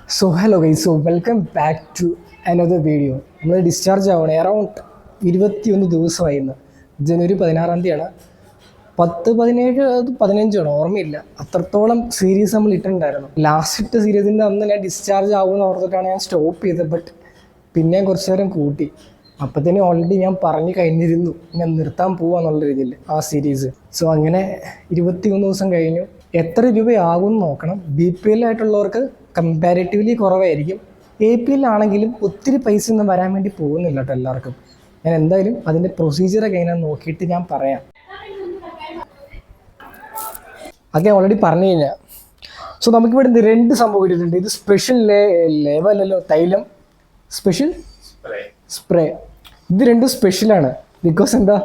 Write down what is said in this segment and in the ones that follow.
So hello guys, so welcome back to another video. നമ്മൾ discharge ആവണേ around 21 ദിവസമായി ഇന്ന് ജനുവരി 16-ാം തീയതിയാണ്. 17-15 ഓർമ്മയില്ല, അത്രത്തോളം സീരീസ് നമ്മൾ ഇട്ടിട്ടുണ്ടായിരുന്നു. ലാസ്റ്റ് ഇട്ട സീരീസിൻ്റെ അന്ന് ഞാൻ ഡിസ്ചാർജ് ആവുമെന്ന് ഓർത്തിട്ടാണ് ഞാൻ സ്റ്റോപ്പ് ചെയ്തത്. ബട്ട് പിന്നെ കുറച്ച് നേരം കൂട്ടി. അപ്പോഴത്തേനും ഓൾറെഡി ഞാൻ പറഞ്ഞു കഴിഞ്ഞിരുന്നു ഞാൻ നിർത്താൻ പോവാന്നുള്ള രീതിയിൽ ആ സീരീസ്. സോ അങ്ങനെ 21 ദിവസം കഴിഞ്ഞു. എത്ര രൂപയാകും എന്ന് നോക്കണം. BPL ആയിട്ടുള്ളവർക്ക് കമ്പാരിറ്റീവ്ലി കുറവായിരിക്കും. APL ആണെങ്കിലും ഒത്തിരി പൈസ ഒന്നും വരാൻ വേണ്ടി പോകുന്നില്ല കേട്ടോ എല്ലാവർക്കും. ഞാൻ എന്തായാലും അതിൻ്റെ പ്രൊസീജിയറൊക്കെ എങ്ങനെ നോക്കിയിട്ട് ഞാൻ പറയാം. അത് ഞാൻ ഓൾറെഡി പറഞ്ഞു കഴിഞ്ഞാൽ. സോ നമുക്കിവിടെ രണ്ട് സംഭവം ഇട്ടിട്ടുണ്ട്. ഇത് സ്പെഷ്യൽ ലെവലല്ലോ, തൈലം സ്പെഷ്യൽ സ്പ്രേ. ഇത് രണ്ടും സ്പെഷ്യലാണ്. ബിക്കോസ് എന്താ,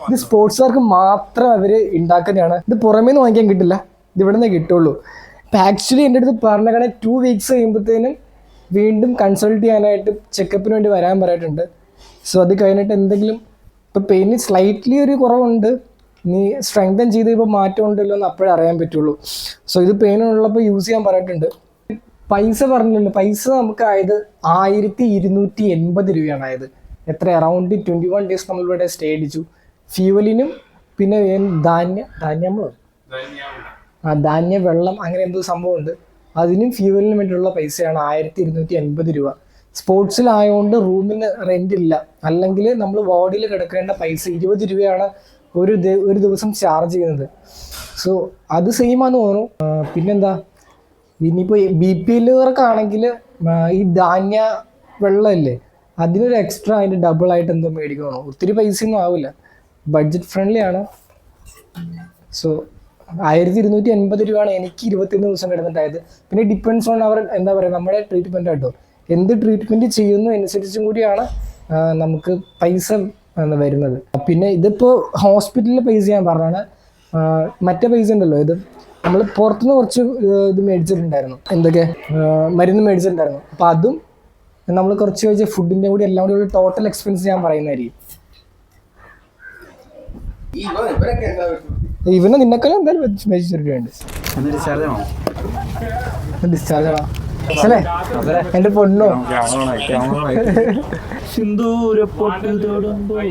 ഇത് സ്പോർട്സുകാർക്ക് മാത്രം അവർ ഉണ്ടാക്കുന്നതാണ്. ഇത് പുറമേ നിന്ന് വാങ്ങിക്കാൻ കിട്ടില്ല, ഇത് ഇവിടെ നിന്നേ കിട്ടുള്ളൂ. ഇപ്പം ആക്ച്വലി എൻ്റെ അടുത്ത് പറഞ്ഞ 2 വീക്സ് കഴിയുമ്പോഴത്തേനും വീണ്ടും കൺസൾട്ട് ചെയ്യാനായിട്ട് ചെക്കപ്പിന് വേണ്ടി വരാൻ പറഞ്ഞിട്ടുണ്ട്. സോ അത് കഴിഞ്ഞിട്ട് എന്തെങ്കിലും ഇപ്പോൾ പെയിന് സ്ലൈറ്റ്ലി ഒരു കുറവുണ്ട്, നീ സ്ട്രെങ്തൻ ചെയ്ത് ഇപ്പോൾ മാറ്റം ഉണ്ടല്ലോ എന്ന് അപ്പോഴേ അറിയാൻ പറ്റുള്ളൂ. സോ ഇത് പെയിനുള്ളപ്പോൾ യൂസ് ചെയ്യാൻ പറഞ്ഞിട്ടുണ്ട്. പൈസ പറഞ്ഞിട്ടുണ്ട്. പൈസ നമുക്കായത് 1280 രൂപയാണ് ആയത്. എത്ര അറൗണ്ട് 21 ഡേയ്സ് നമ്മളിവിടെ സ്റ്റേ അടിച്ചു. ഫ്യൂവലിനും പിന്നെ ധാന്യ വെള്ളം അങ്ങനെ എന്തോ സംഭവമുണ്ട്, അതിനും ഫ്യൂവലിനും വേണ്ടിയുള്ള പൈസയാണ് 1280 രൂപ. സ്പോർട്സിലായതുകൊണ്ട് റൂമിന് റെൻ്റ് ഇല്ല, അല്ലെങ്കിൽ നമ്മൾ വാർഡിൽ കിടക്കേണ്ട പൈസ 20 രൂപയാണ് ഒരു ദിവസം ചാർജ് ചെയ്യുന്നത്. സോ അത് സെയിമാണെന്ന് തോന്നുന്നു. പിന്നെന്താ, ഇനിയിപ്പോൾ BPLകാർക്കാണെങ്കിൽ ഈ ധാന്യ വെള്ളമില്ലേ, അതിനൊരു എക്സ്ട്രാ അതിൻ്റെ ഡബിളായിട്ട് എന്തോ മേടിക്കണോ. ഒത്തിരി പൈസയൊന്നും ആവില്ല, ബഡ്ജറ്റ് ഫ്രണ്ട്ലി ആണ്. സോ 1280 രൂപയാണ് എനിക്ക് 21 ദിവസം കിടന്നിട്ടായത്. പിന്നെ ഡിപ്പെൻഡ്സ് ഓൺ അവർ എന്താ പറയുക, നമ്മുടെ ട്രീറ്റ്മെൻറ്റ് കേട്ടോ. എന്ത് ട്രീറ്റ്മെൻറ്റ് ചെയ്യുന്നു അനുസരിച്ചും കൂടിയാണ് നമുക്ക് പൈസ വരുന്നത്. പിന്നെ ഇതിപ്പോൾ ഹോസ്പിറ്റലിൽ പൈസ ഞാൻ പറഞ്ഞാണ്. മറ്റേ പൈസ ഉണ്ടല്ലോ, ഇത് നമ്മൾ പുറത്തുനിന്ന് കുറച്ച് ഇത് മേടിച്ചിട്ടുണ്ടായിരുന്നു, എന്തൊക്കെ മരുന്ന് മേടിച്ചിട്ടുണ്ടായിരുന്നു. അപ്പോൾ അതും നമ്മൾ കുറച്ച് കഴിച്ച ഫുഡിൻ്റെ കൂടി എല്ലാം കൂടി ഒരു ടോട്ടൽ എക്സ്പെൻസ് ഞാൻ പറയുന്നതായിരിക്കും. ഇവനെ നിന്നെക്കാളും എന്തായാലും രൂപയുണ്ട്. ഡിസ്ചാർജ് ആണോ അല്ലേ എൻ്റെ പൊണ്ണോ?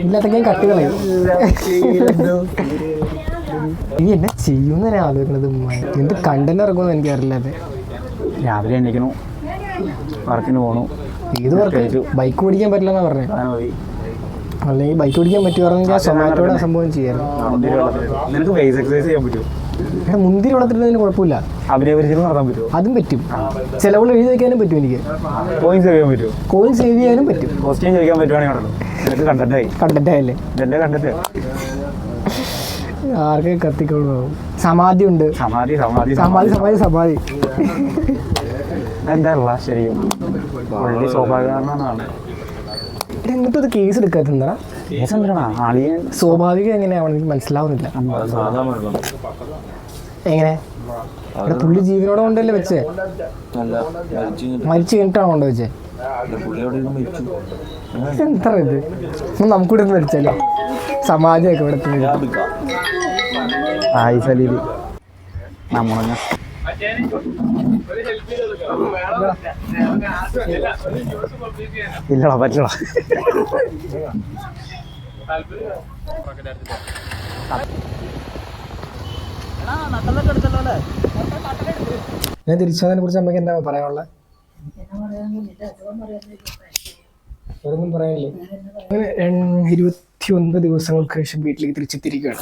ഇല്ലാത്തൊക്കെ കട്ട് കളയും. നീ എന്നെ ചെയ്യുന്ന ഞാൻ ആലോചിക്കണത്. എന്ത് കണ്ടന്റ് ഇറങ്ങുമെന്ന് എനിക്കറിയില്ല. അത് രാവിലെ എണീക്കണു, വർക്കിന് പോകണു. ഏത് വർക്ക്? ബൈക്ക് ഓടിക്കാൻ പറ്റില്ലെന്നാ പറഞ്ഞത്. അല്ലെങ്കിൽ ബൈക്ക് ഓടിക്കാൻ പറ്റുവാണെങ്കിൽ സൊമാറ്റോടെ സംഭവം ചെയ്യാറ്. നിനക്ക് ഫേസ് എക്സസൈസ് ചെയ്യാൻ പറ്റുമോ? മുന്തിരി വളർത്തിട്ടതിന് കുഴപ്പമില്ല, അഭിനയപരിചയം നടത്താൻ പറ്റുമോ? അതും പറ്റും. ചിലവുകൾ എഴുതി വയ്ക്കാനും പറ്റും. എനിക്ക് കോയിൻ സേവ് ചെയ്യാൻ പറ്റുമോ? കോയിൻ സേവ് ചെയ്യാനും പറ്റും. ക്വസ്റ്റ്യൻ ചോദിക്കാൻ പറ്റുവാണെങ്കിൽ നിനക്ക് കണ്ടന്റ് ആയല്ലേ. ഇതെന്റെ കണ്ടന്റ്. ആർക്കെ കത്തിക്കൊള്ളു. സമാധി ഉണ്ട്. സമാധി എന്താ ശരിയും പുള്ളി സ്വാഭാവികമാണ്. എന്നിട്ടും അത് കേസ് എടുക്കാത്ത സ്വാഭാവികം എങ്ങനെയാവണം എനിക്ക് മനസ്സിലാവുന്നില്ല. എങ്ങനെ ഇവിടെ പുള്ളി ജീവനോടെ കൊണ്ടല്ലേ വെച്ചേ? മരിച്ചു കഴിഞ്ഞിട്ടാണോ കൊണ്ട് വെച്ചേ? എന്താ ഇത്? നമുക്കിവിടെ നിന്ന് മരിച്ചല്ലേ സമാധിയൊക്കെ ഇവിടെ നമ്മളെ ഇല്ലടാ പറ്റില്ല. ഞാൻ തിരിച്ചതിനെ കുറിച്ച് അമ്മയ്ക്ക് എന്താ പറയാനുള്ളത്? ഒന്നും പറയാനില്ലേ. 29 ദിവസങ്ങൾക്ക് ശേഷം വീട്ടിലേക്ക് തിരിച്ചെത്തിയിരിക്കുകയാണ്.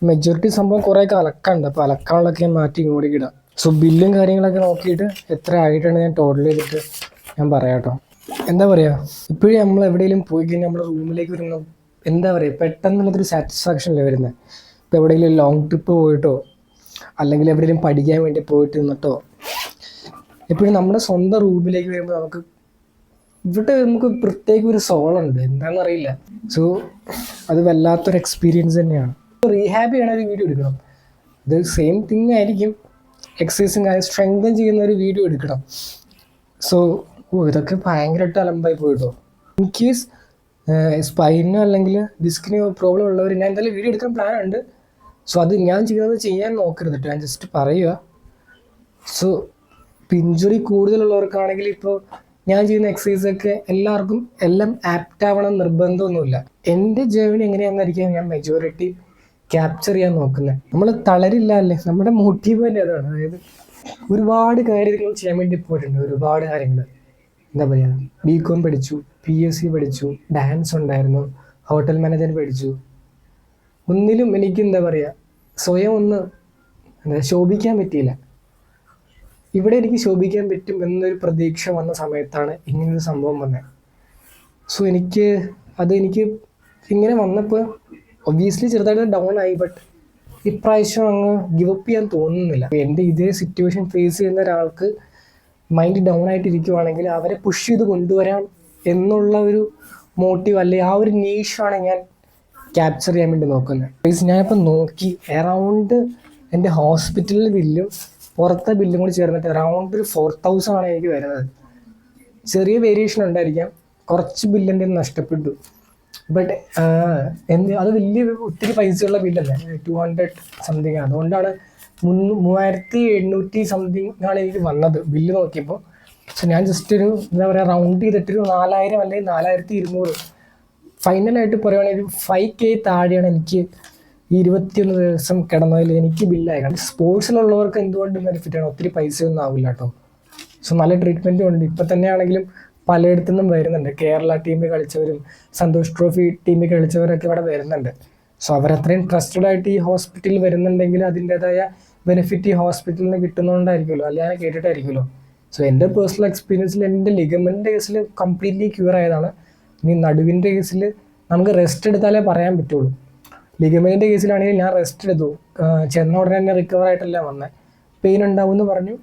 മെജോറിറ്റി സംഭവം കുറേയൊക്കെ അലക്കാണ്ട്, അപ്പോൾ അലക്കാനുള്ളതൊക്കെ ഞാൻ മാറ്റി ഇങ്ങോട്ട് ഇടാം. സോ ബില്ലും കാര്യങ്ങളൊക്കെ നോക്കിയിട്ട് എത്ര ആയിട്ടാണ് ഞാൻ ടോട്ടൽ ചെയ്തിട്ട് ഞാൻ പറയാം കേട്ടോ. എന്താ പറയുക, ഇപ്പോഴും നമ്മൾ എവിടെയെങ്കിലും പോയി കഴിഞ്ഞാൽ നമ്മുടെ റൂമിലേക്ക് വരുന്ന എന്താ പറയുക, പെട്ടെന്നുള്ളൊരു സാറ്റിസ്ഫാക്ഷനല്ലേ വരുന്നത്. ഇപ്പോൾ എവിടെയെങ്കിലും ലോങ് ട്രിപ്പ് പോയിട്ടോ അല്ലെങ്കിൽ എവിടെയെങ്കിലും പഠിക്കാൻ വേണ്ടി പോയിട്ട് നിന്നിട്ടോ എപ്പോഴും നമ്മുടെ സ്വന്തം റൂമിലേക്ക് വരുമ്പോൾ നമുക്ക് പ്രത്യേക ഒരു സോളുണ്ട്, എന്താണെന്നറിയില്ല. സോ അത് വല്ലാത്തൊരു എക്സ്പീരിയൻസ് തന്നെയാണ്. റീഹാബ് ചെയ്യണ ഒരു വീഡിയോ എടുക്കണം. ഇത് സെയിം തിങ് ആയിരിക്കും, എക്സസൈസും സ്ട്രെങ്തൻ ചെയ്യുന്ന ഒരു വീഡിയോ എടുക്കണം. സോ ഇതൊക്കെ ഭയങ്കരമായിട്ട് അലമ്പായി പോയിട്ടോ. ഇൻ കേസ് സ്പൈനോ അല്ലെങ്കിൽ ഡിസ്കിനോ പ്രോബ്ലം ഉള്ളവർ ഞാൻ എന്തായാലും വീഡിയോ എടുക്കാൻ പ്ലാൻ ഉണ്ട്. സോ അത് ഞാൻ ചെയ്യുന്നത് ചെയ്യാൻ നോക്കരുത് കേട്ടോ, ഞാൻ ജസ്റ്റ് പറയുക. സോ ഇപ്പോൾ ഇഞ്ചുറി കൂടുതലുള്ളവർക്കാണെങ്കിൽ ഇപ്പോൾ ഞാൻ ചെയ്യുന്ന എക്സസൈസൊക്കെ എല്ലാവർക്കും എല്ലാം ആപ്റ്റ് ആവണം നിർബന്ധമൊന്നുമില്ല. എൻ്റെ ജേർണി എങ്ങനെയാണെന്നായിരിക്കും ഞാൻ മെജോറിറ്റി ക്യാപ്ചർ ചെയ്യാൻ നോക്കുന്നത്. നമ്മൾ തളരില്ല അല്ലേ, നമ്മുടെ മോട്ടീവ് തന്നെ അതാണ്. അതായത് ഒരുപാട് കാര്യങ്ങൾ ചെയ്യാൻ വേണ്ടി പോയിട്ടുണ്ട്, ഒരുപാട് കാര്യങ്ങൾ. എന്താ പറയുക, BCom പഠിച്ചു, PSC പഠിച്ചു, ഡാൻസ് ഉണ്ടായിരുന്നു, ഹോട്ടൽ മാനേജർ പഠിച്ചു. ഒന്നിലും എനിക്ക് എന്താ പറയുക സ്വയം ഒന്ന് ശോഭിക്കാൻ പറ്റിയില്ല. ഇവിടെ എനിക്ക് ശോഭിക്കാൻ പറ്റും എന്നൊരു പ്രതീക്ഷ വന്ന സമയത്താണ് ഇങ്ങനൊരു സംഭവം വന്നത്. സോ എനിക്ക് ഇങ്ങനെ വന്നപ്പോൾ ഒബ്വിയസ്ലി ചെറുതായിട്ട് ഡൗൺ ആയി. ബട്ട് ഇപ്രാവശ്യം അങ്ങ് ഗിവ് അപ്പ് ചെയ്യാൻ തോന്നുന്നില്ല. എൻ്റെ ഇതേ സിറ്റുവേഷൻ ഫേസ് ചെയ്യുന്ന ഒരാൾക്ക് മൈൻഡ് ഡൗൺ ആയിട്ടിരിക്കുവാണെങ്കിൽ അവരെ പുഷ് ചെയ്ത് കൊണ്ടുവരാം എന്നുള്ള ഒരു മോട്ടീവ് അല്ലെ ആ ഒരു നീഷാണ് ഞാൻ ക്യാപ്ചർ ചെയ്യാൻ വേണ്ടി നോക്കുന്നത്. ഞാനിപ്പോൾ നോക്കി അറൗണ്ട് എൻ്റെ ഹോസ്പിറ്റലിൽ ബില്ലും പുറത്തെ ബില്ലും കൂടി ചേർന്നിട്ട് അറൗണ്ട് ഒരു 4,000 ആണ് എനിക്ക് വരുന്നത്. ചെറിയ വേരിയേഷൻ ഉണ്ടായിരിക്കാം, കുറച്ച് ബില്ലിൻ്റെ നഷ്ടപ്പെട്ടു. ബട്ട് അത് ഒത്തിരി പൈസയുള്ള ബില്ലല്ലേ, 200 സംതിങ്. അതുകൊണ്ടാണ് 3,800 സംതിങ് ആണ് എനിക്ക് വന്നത് ബില്ല് നോക്കിയപ്പോൾ. സോ ഞാൻ ജസ്റ്റ് ഒരു എന്താ പറയുക റൗണ്ട് ചെയ്തിട്ടൊരു 4,000 അല്ലെങ്കിൽ 4,200 ഫൈനലായിട്ട് പറയുകയാണെങ്കിൽ 5K താഴെയാണ് എനിക്ക് ഈ 21 ദിവസം കിടന്നതിൽ എനിക്ക് ബില്ലായി. കാരണം സ്പോർട്സിലുള്ളവർക്ക് എന്തുകൊണ്ടും ബെനിഫിറ്റാണ്, ഒത്തിരി പൈസയൊന്നും ആവില്ല കേട്ടോ. സോ നല്ല ട്രീറ്റ്മെൻറ്റും ഉണ്ട്. ഇപ്പം തന്നെയാണെങ്കിലും പലയിടത്തു നിന്നും വരുന്നുണ്ട്. കേരള ടീമിൽ കളിച്ചവരും സന്തോഷ് ട്രോഫി ടീമിൽ കളിച്ചവരൊക്കെ ഇവിടെ വരുന്നുണ്ട്. സോ അവരത്രയും ട്രസ്റ്റഡ് ആയിട്ട് ഈ ഹോസ്പിറ്റലിൽ വരുന്നുണ്ടെങ്കിൽ അതിൻ്റേതായ ബെനിഫിറ്റ് ഈ ഹോസ്പിറ്റലിൽ നിന്ന് കിട്ടുന്നതുകൊണ്ടായിരിക്കുമല്ലോ, അല്ല ഞാൻ കേട്ടിട്ടായിരിക്കുമല്ലോ. സോ എൻ്റെ പേഴ്സണൽ എക്സ്പീരിയൻസിൽ എൻ്റെ ലിഗമെൻ്റ് കേസിൽ കംപ്ലീറ്റ്ലി ക്യൂർ ആയതാണ്. ഇനി നടുവിൻ്റെ കേസിൽ നമുക്ക് റെസ്റ്റ് എടുത്താലേ പറയാൻ പറ്റുള്ളൂ. ലിഗമെൻ്റിൻ്റെ കേസിലാണെങ്കിൽ ഞാൻ റെസ്റ്റ് എടുത്തു, ചെന്ന ഉടനെ തന്നെ റിക്കവർ ആയിട്ടല്ല വന്നത്. പെയിൻ ഉണ്ടാവും എന്ന് പറഞ്ഞു.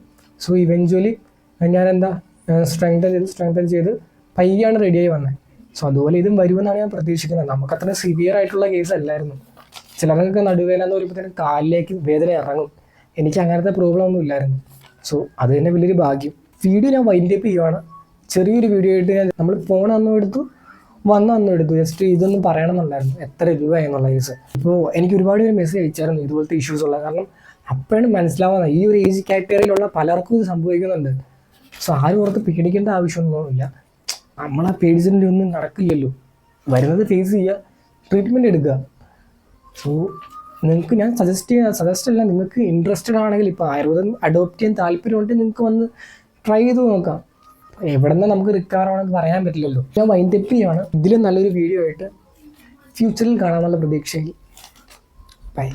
സോ ഇവഞ്ച്വലി ഞാൻ സ്ട്രെങ്തൻ ചെയ്ത് പയ്യാണ് റെഡിയായി വന്നത്. സോ അതുപോലെ ഇതും വരുമെന്നാണ് ഞാൻ പ്രതീക്ഷിക്കുന്നത്. നമുക്കത്ര സിവിയർ ആയിട്ടുള്ള കേസ് അല്ലായിരുന്നു. ചിലർക്കൊക്കെ നടുവേദന എന്ന് പറയുമ്പോൾ തന്നെ കാലിലേക്ക് വേദന ഇറങ്ങും. എനിക്ക് അങ്ങനത്തെ പ്രോബ്ലം ഒന്നും ഇല്ലായിരുന്നു. സോ അത് തന്നെ വലിയൊരു ഭാഗ്യം. വീഡിയോ ഞാൻ വൈൻഡ് അപ്പ് ചെയ്യുവാണ്. ചെറിയൊരു വീഡിയോ ആയിട്ട് നമ്മൾ ഫോൺ അന്നും എടുത്തു, വന്നും എടുത്തു. ജസ്റ്റ് ഇതൊന്നും പറയണമെന്നുണ്ടായിരുന്നു, എത്ര രൂപ എന്നുള്ള കേസ്. ഇപ്പോൾ എനിക്ക് ഒരുപാട് പേര് മെസ്സേജ് അയച്ചായിരുന്നു ഇതുപോലത്തെ ഇഷ്യൂസ് ഉള്ളത്. കാരണം അപ്പോഴാണ് മനസ്സിലാവുന്നത് ഈ ഒരു ഏജ് കാറ്റഗറിയിലുള്ള പലർക്കും ഇത് സംഭവിക്കുന്നുണ്ട്. സോ ആരും ഓർത്ത് പേടിക്കേണ്ട ആവശ്യമൊന്നുമില്ല. നമ്മളാ പേടിച്ചിൻ്റെ ഒന്നും നടക്കില്ലല്ലോ. വരുന്നത് ഫേസ് ചെയ്യുക, ട്രീറ്റ്മെൻറ്റ് എടുക്കുക. സോ നിങ്ങൾക്ക് ഞാൻ സജസ്റ്റ് അല്ല, നിങ്ങൾക്ക് ഇൻട്രസ്റ്റഡ് ആണെങ്കിൽ ഇപ്പോൾ ആയുർവേദം അഡോപ്റ്റ് ചെയ്യാൻ താല്പര്യമുണ്ടെങ്കിൽ നിങ്ങൾക്ക് വന്ന് ട്രൈ ചെയ്ത് നോക്കാം. എവിടെ നിന്ന് നമുക്ക് റിക്കവർ ആവണമെന്ന് പറയാൻ പറ്റില്ലല്ലോ. ഞാൻ വൈൻഡ് അപ്പ് ചെയ്യുകയാണ്. ഇതിലും നല്ലൊരു വീഡിയോ ആയിട്ട് ഫ്യൂച്ചറിൽ കാണാമെന്നുള്ള പ്രതീക്ഷയിൽ. ബൈ.